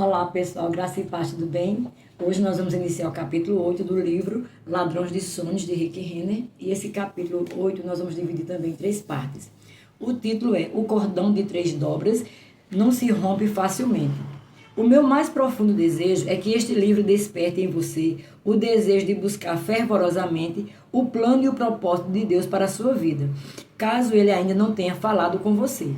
Olá pessoal, graça e paz, tudo bem? Hoje nós vamos iniciar o capítulo 8 do livro Ladrões de Sonhos, de Rick Renner. E esse capítulo 8 nós vamos dividir também em 3 partes. O título é O Cordão de 3 Dobras Não Se Rompe Facilmente. O meu mais profundo desejo é que este livro desperte em você o desejo de buscar fervorosamente o plano e o propósito de Deus para a sua vida, caso ele ainda não tenha falado com você.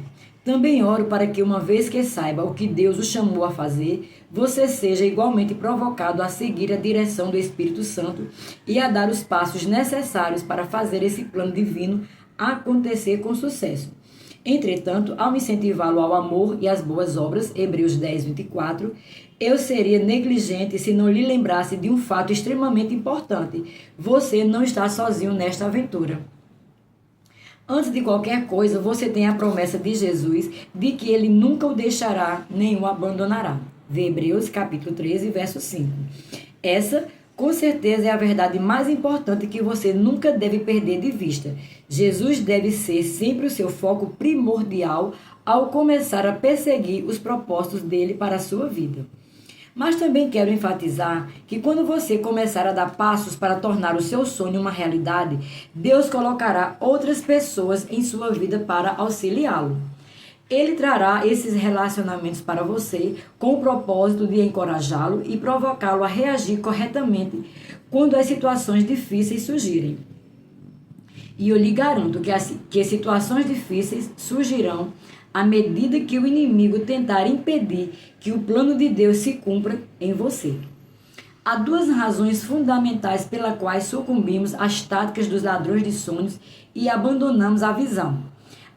Também oro para que, uma vez que saiba o que Deus o chamou a fazer, você seja igualmente provocado a seguir a direção do Espírito Santo e a dar os passos necessários para fazer esse plano divino acontecer com sucesso. Entretanto, ao incentivá-lo ao amor e às boas obras, Hebreus 10, 24, eu seria negligente se não lhe lembrasse de um fato extremamente importante. Você não está sozinho nesta aventura. Antes de qualquer coisa, você tem a promessa de Jesus de que ele nunca o deixará nem o abandonará. Vê Hebreus capítulo 13, verso 5. Essa, com certeza, é a verdade mais importante que você nunca deve perder de vista. Jesus deve ser sempre o seu foco primordial ao começar a perseguir os propósitos dele para a sua vida. Mas também quero enfatizar que quando você começar a dar passos para tornar o seu sonho uma realidade, Deus colocará outras pessoas em sua vida para auxiliá-lo. Ele trará esses relacionamentos para você com o propósito de encorajá-lo e provocá-lo a reagir corretamente quando as situações difíceis surgirem. E eu lhe garanto que as situações difíceis surgirão à medida que o inimigo tentar impedir que o plano de Deus se cumpra em você. Há 2 razões fundamentais pelas quais sucumbimos às táticas dos ladrões de sonhos e abandonamos a visão.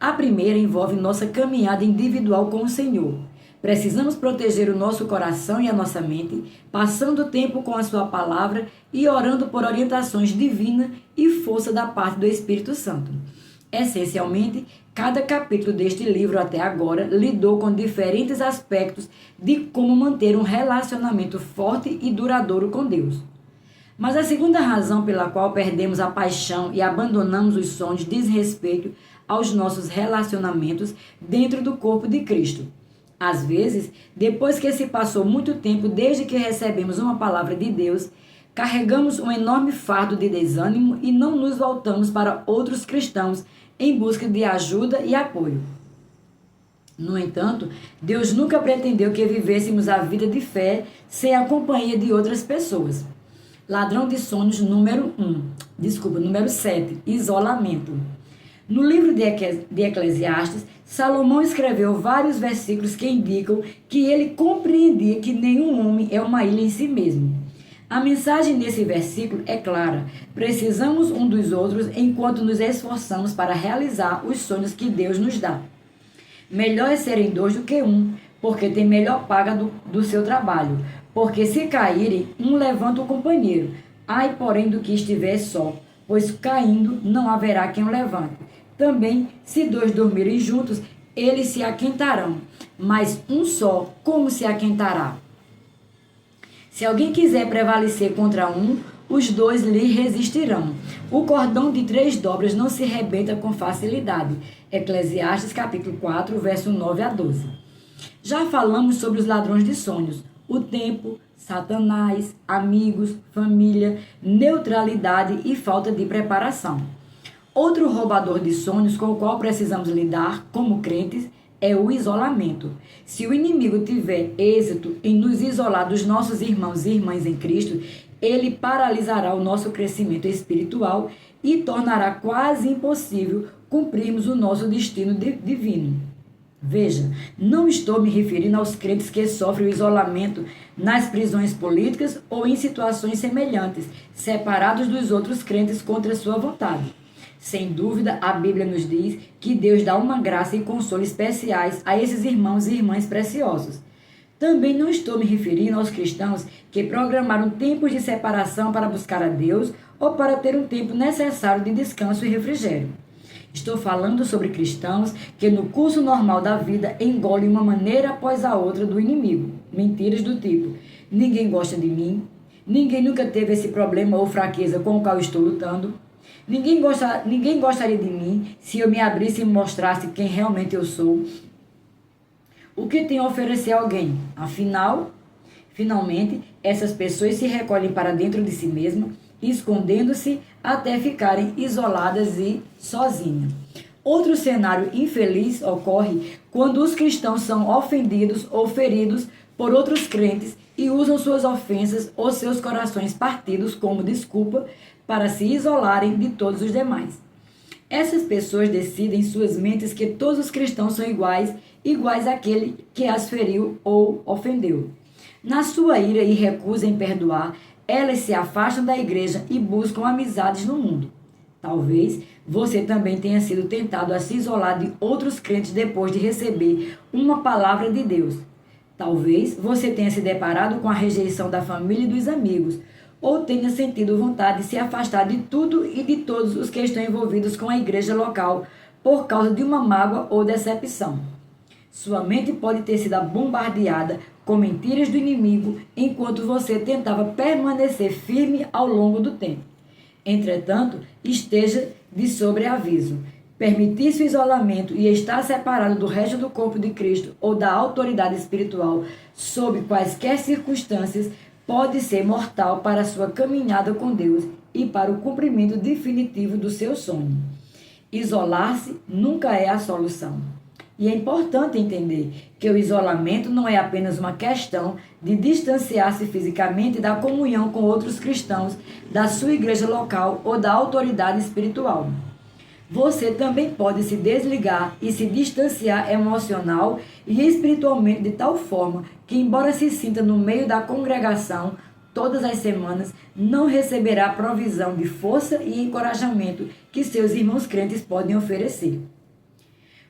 A primeira envolve nossa caminhada individual com o Senhor. Precisamos proteger o nosso coração e a nossa mente, passando tempo com a sua palavra e orando por orientações divinas e força da parte do Espírito Santo. Essencialmente, cada capítulo deste livro até agora lidou com diferentes aspectos de como manter um relacionamento forte e duradouro com Deus. Mas a segunda razão pela qual perdemos a paixão e abandonamos os sonhos diz respeito aos nossos relacionamentos dentro do corpo de Cristo. Às vezes, depois que se passou muito tempo desde que recebemos uma palavra de Deus, carregamos um enorme fardo de desânimo e não nos voltamos para outros cristãos em busca de ajuda e apoio. No entanto, Deus nunca pretendeu que vivêssemos a vida de fé sem a companhia de outras pessoas. Ladrão de sonhos número 7, isolamento. No livro de Eclesiastes, Salomão escreveu vários versículos que indicam que ele compreendia que nenhum homem é uma ilha em si mesmo. A mensagem desse versículo é clara. Precisamos um dos outros enquanto nos esforçamos para realizar os sonhos que Deus nos dá. Melhor é serem 2 do que 1, porque tem melhor paga do seu trabalho. Porque se caírem, um levanta o companheiro. Ai, porém, do que estiver só, pois caindo não haverá quem o levante. Também, se 2 dormirem juntos, eles se aquentarão. Mas um só, como se aquentará? Se alguém quiser prevalecer contra um, os 2 lhe resistirão. O cordão de 3 dobras não se rebenta com facilidade. Eclesiastes capítulo 4, verso 9 a 12. Já falamos sobre os ladrões de sonhos. O tempo, Satanás, amigos, família, neutralidade e falta de preparação. Outro roubador de sonhos com o qual precisamos lidar como crentes é o isolamento. Se o inimigo tiver êxito em nos isolar dos nossos irmãos e irmãs em Cristo, ele paralisará o nosso crescimento espiritual e tornará quase impossível cumprirmos o nosso destino divino. Veja, não estou me referindo aos crentes que sofrem o isolamento nas prisões políticas ou em situações semelhantes, separados dos outros crentes contra sua vontade. Sem dúvida, a Bíblia nos diz que Deus dá uma graça e consolo especiais a esses irmãos e irmãs preciosos. Também não estou me referindo aos cristãos que programaram tempos de separação para buscar a Deus ou para ter um tempo necessário de descanso e refrigério. Estou falando sobre cristãos que no curso normal da vida engolem uma maneira após a outra do inimigo. Mentiras do tipo: ninguém gosta de mim, ninguém nunca teve esse problema ou fraqueza com o qual estou lutando. Ninguém gostaria de mim se eu me abrisse e mostrasse quem realmente eu sou. O que tenho a oferecer a alguém? Afinal, Finalmente, essas pessoas se recolhem para dentro de si mesmas, escondendo-se até ficarem isoladas e sozinhas. Outro cenário infeliz ocorre quando os cristãos são ofendidos ou feridos por outros crentes e usam suas ofensas ou seus corações partidos como desculpa para se isolarem de todos os demais. Essas pessoas decidem em suas mentes que todos os cristãos são iguais àquele que as feriu ou ofendeu. Na sua ira e recusa em perdoar, elas se afastam da igreja e buscam amizades no mundo. Talvez você também tenha sido tentado a se isolar de outros crentes depois de receber uma palavra de Deus. Talvez você tenha se deparado com a rejeição da família e dos amigos, ou tenha sentido vontade de se afastar de tudo e de todos os que estão envolvidos com a igreja local por causa de uma mágoa ou decepção. Sua mente pode ter sido bombardeada com mentiras do inimigo enquanto você tentava permanecer firme ao longo do tempo. Entretanto, esteja de sobreaviso. Permitir-se o isolamento e estar separado do resto do corpo de Cristo ou da autoridade espiritual sob quaisquer circunstâncias pode ser mortal para a sua caminhada com Deus e para o cumprimento definitivo do seu sonho. Isolar-se nunca é a solução. E é importante entender que o isolamento não é apenas uma questão de distanciar-se fisicamente da comunhão com outros cristãos, da sua igreja local ou da autoridade espiritual. Você também pode se desligar e se distanciar emocional e espiritualmente de tal forma que, embora se sinta no meio da congregação todas as semanas, não receberá a provisão de força e encorajamento que seus irmãos crentes podem oferecer.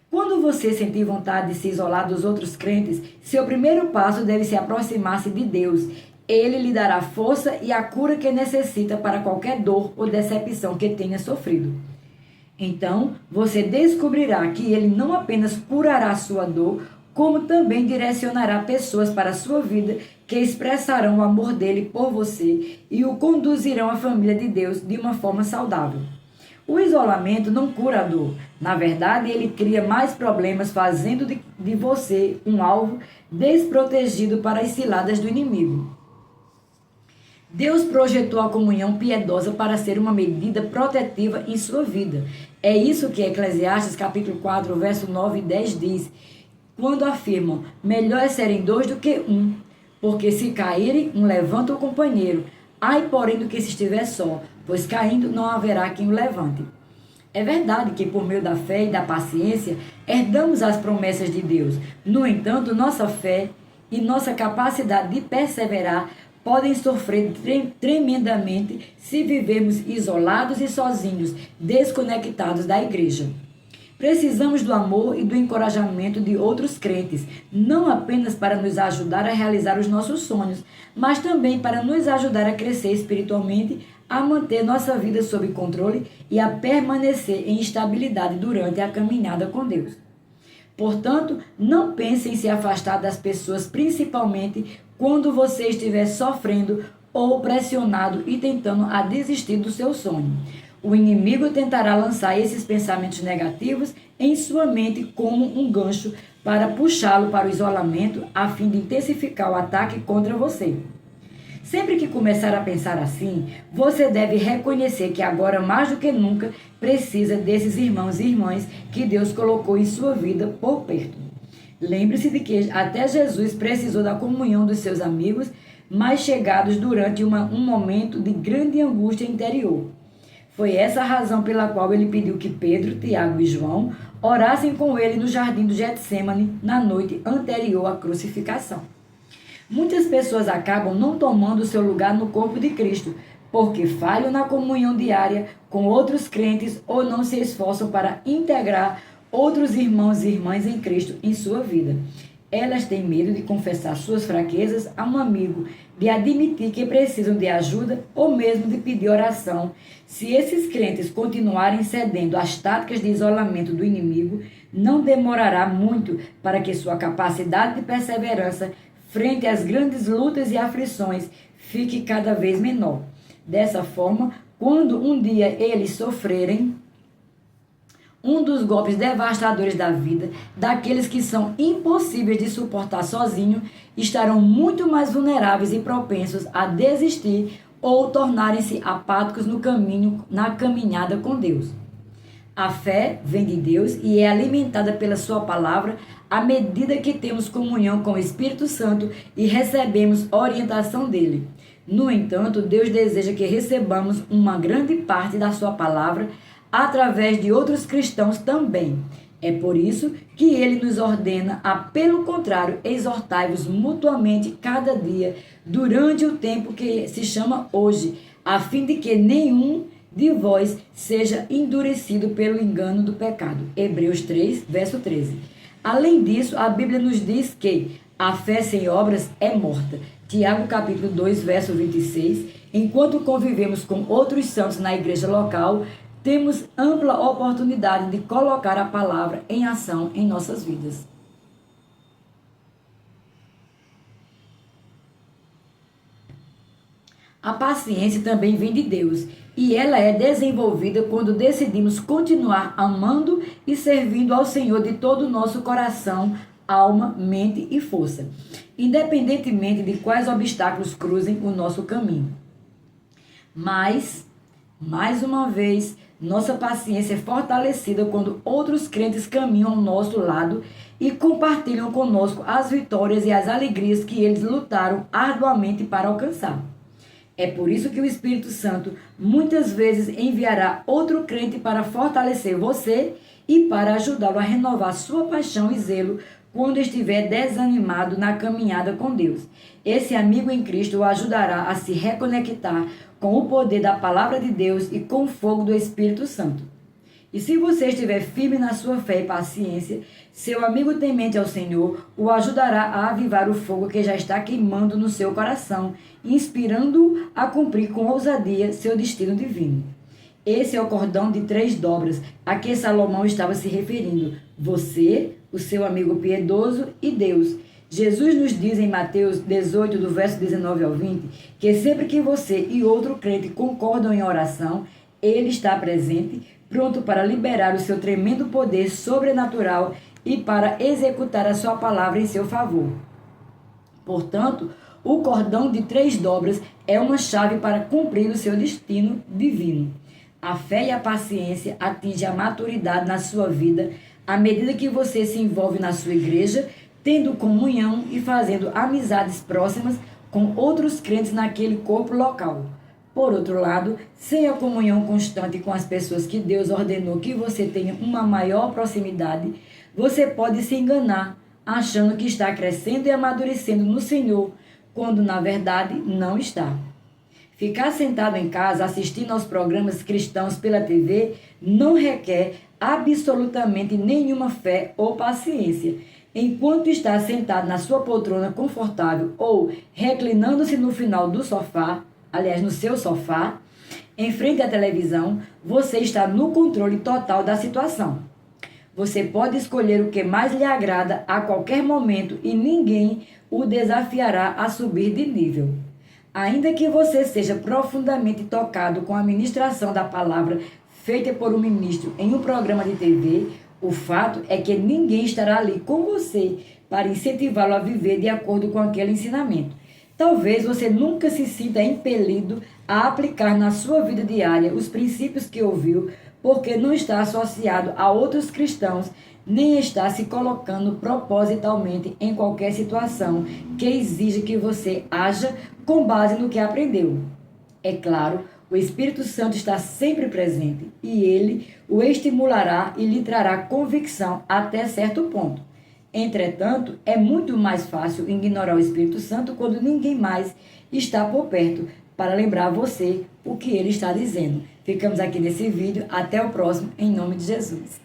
Quando você sentir vontade de se isolar dos outros crentes, seu primeiro passo deve ser aproximar-se de Deus. Ele lhe dará força e a cura que necessita para qualquer dor ou decepção que tenha sofrido. Então, você descobrirá que ele não apenas curará sua dor, como também direcionará pessoas para a sua vida que expressarão o amor dele por você e o conduzirão à família de Deus de uma forma saudável. O isolamento não cura a dor. Na verdade, ele cria mais problemas, fazendo de você um alvo desprotegido para as ciladas do inimigo. Deus projetou a comunhão piedosa para ser uma medida protetiva em sua vida. É isso que Eclesiastes capítulo 4, verso 9 e 10 diz, quando afirmam, melhor é serem dois do que um, porque se caírem, um levanta o companheiro. Ai, porém, do que se estiver só, pois caindo não haverá quem o levante. É verdade que por meio da fé e da paciência, herdamos as promessas de Deus. No entanto, nossa fé e nossa capacidade de perseverar podem sofrer tremendamente se vivermos isolados e sozinhos, desconectados da igreja. Precisamos do amor e do encorajamento de outros crentes, não apenas para nos ajudar a realizar os nossos sonhos, mas também para nos ajudar a crescer espiritualmente, a manter nossa vida sob controle e a permanecer em estabilidade durante a caminhada com Deus. Portanto, não pense em se afastar das pessoas, principalmente quando você estiver sofrendo ou pressionado e tentando a desistir do seu sonho. O inimigo tentará lançar esses pensamentos negativos em sua mente como um gancho para puxá-lo para o isolamento a fim de intensificar o ataque contra você. Sempre que começar a pensar assim, você deve reconhecer que agora mais do que nunca precisa desses irmãos e irmãs que Deus colocou em sua vida por perto. Lembre-se de que até Jesus precisou da comunhão dos seus amigos mais chegados durante um momento de grande angústia interior. Foi essa a razão pela qual ele pediu que Pedro, Tiago e João orassem com ele no jardim do Getsêmani na noite anterior à crucificação. Muitas pessoas acabam não tomando seu lugar no corpo de Cristo, porque falham na comunhão diária com outros crentes ou não se esforçam para integrar outros irmãos e irmãs em Cristo em sua vida. Elas têm medo de confessar suas fraquezas a um amigo, de admitir que precisam de ajuda ou mesmo de pedir oração. Se esses crentes continuarem cedendo às táticas de isolamento do inimigo, não demorará muito para que sua capacidade de perseverança frente às grandes lutas e aflições fique cada vez menor. Dessa forma, quando um dia eles sofrerem Um dos golpes devastadores da vida, daqueles que são impossíveis de suportar sozinho, estarão muito mais vulneráveis e propensos a desistir ou tornarem-se apáticos no caminho, na caminhada com Deus. A fé vem de Deus e é alimentada pela sua palavra à medida que temos comunhão com o Espírito Santo e recebemos orientação dele. No entanto, Deus deseja que recebamos uma grande parte da sua palavra através de outros cristãos também. É por isso que ele nos ordena a, pelo contrário, exortai-vos mutuamente cada dia, durante o tempo que se chama hoje, a fim de que nenhum de vós seja endurecido pelo engano do pecado. Hebreus 3, verso 13. Além disso, a Bíblia nos diz que a fé sem obras é morta. Tiago capítulo 2, verso 26. Enquanto convivemos com outros santos na igreja local, temos ampla oportunidade de colocar a palavra em ação em nossas vidas. A paciência também vem de Deus e ela é desenvolvida quando decidimos continuar amando e servindo ao Senhor de todo o nosso coração, alma, mente e força, independentemente de quais obstáculos cruzem o nosso caminho. Mas, mais uma vez, nossa paciência é fortalecida quando outros crentes caminham ao nosso lado e compartilham conosco as vitórias e as alegrias que eles lutaram arduamente para alcançar. É por isso que o Espírito Santo muitas vezes enviará outro crente para fortalecer você e para ajudá-lo a renovar sua paixão e zelo quando estiver desanimado na caminhada com Deus. Esse amigo em Cristo o ajudará a se reconectar com o poder da palavra de Deus e com o fogo do Espírito Santo. E se você estiver firme na sua fé e paciência, seu amigo temente ao Senhor o ajudará a avivar o fogo que já está queimando no seu coração, inspirando-o a cumprir com ousadia seu destino divino. Esse é o cordão de 3 dobras a que Salomão estava se referindo. Você, o seu amigo piedoso e Deus. Jesus nos diz em Mateus 18, do verso 19 ao 20, que sempre que você e outro crente concordam em oração, ele está presente, pronto para liberar o seu tremendo poder sobrenatural e para executar a sua palavra em seu favor. Portanto, o cordão de 3 dobras é uma chave para cumprir o seu destino divino. A fé e a paciência atingem a maturidade na sua vida à medida que você se envolve na sua igreja, tendo comunhão e fazendo amizades próximas com outros crentes naquele corpo local. Por outro lado, sem a comunhão constante com as pessoas que Deus ordenou que você tenha uma maior proximidade, você pode se enganar, achando que está crescendo e amadurecendo no Senhor, quando na verdade não está. Ficar sentado em casa assistindo aos programas cristãos pela TV não requer absolutamente nenhuma fé ou paciência. Enquanto está sentado na sua poltrona confortável ou reclinando-se no final do sofá, aliás, no seu sofá, em frente à televisão, você está no controle total da situação. Você pode escolher o que mais lhe agrada a qualquer momento e ninguém o desafiará a subir de nível. Ainda que você seja profundamente tocado com a ministração da palavra feita por um ministro em um programa de TV, o fato é que ninguém estará ali com você para incentivá-lo a viver de acordo com aquele ensinamento. Talvez você nunca se sinta impelido a aplicar na sua vida diária os princípios que ouviu, porque não está associado a outros cristãos, nem está se colocando propositalmente em qualquer situação que exija que você haja com base no que aprendeu. É claro, o Espírito Santo está sempre presente e ele o estimulará e lhe trará convicção até certo ponto. Entretanto, é muito mais fácil ignorar o Espírito Santo quando ninguém mais está por perto para lembrar você o que ele está dizendo. Ficamos aqui nesse vídeo. Até o próximo, em nome de Jesus.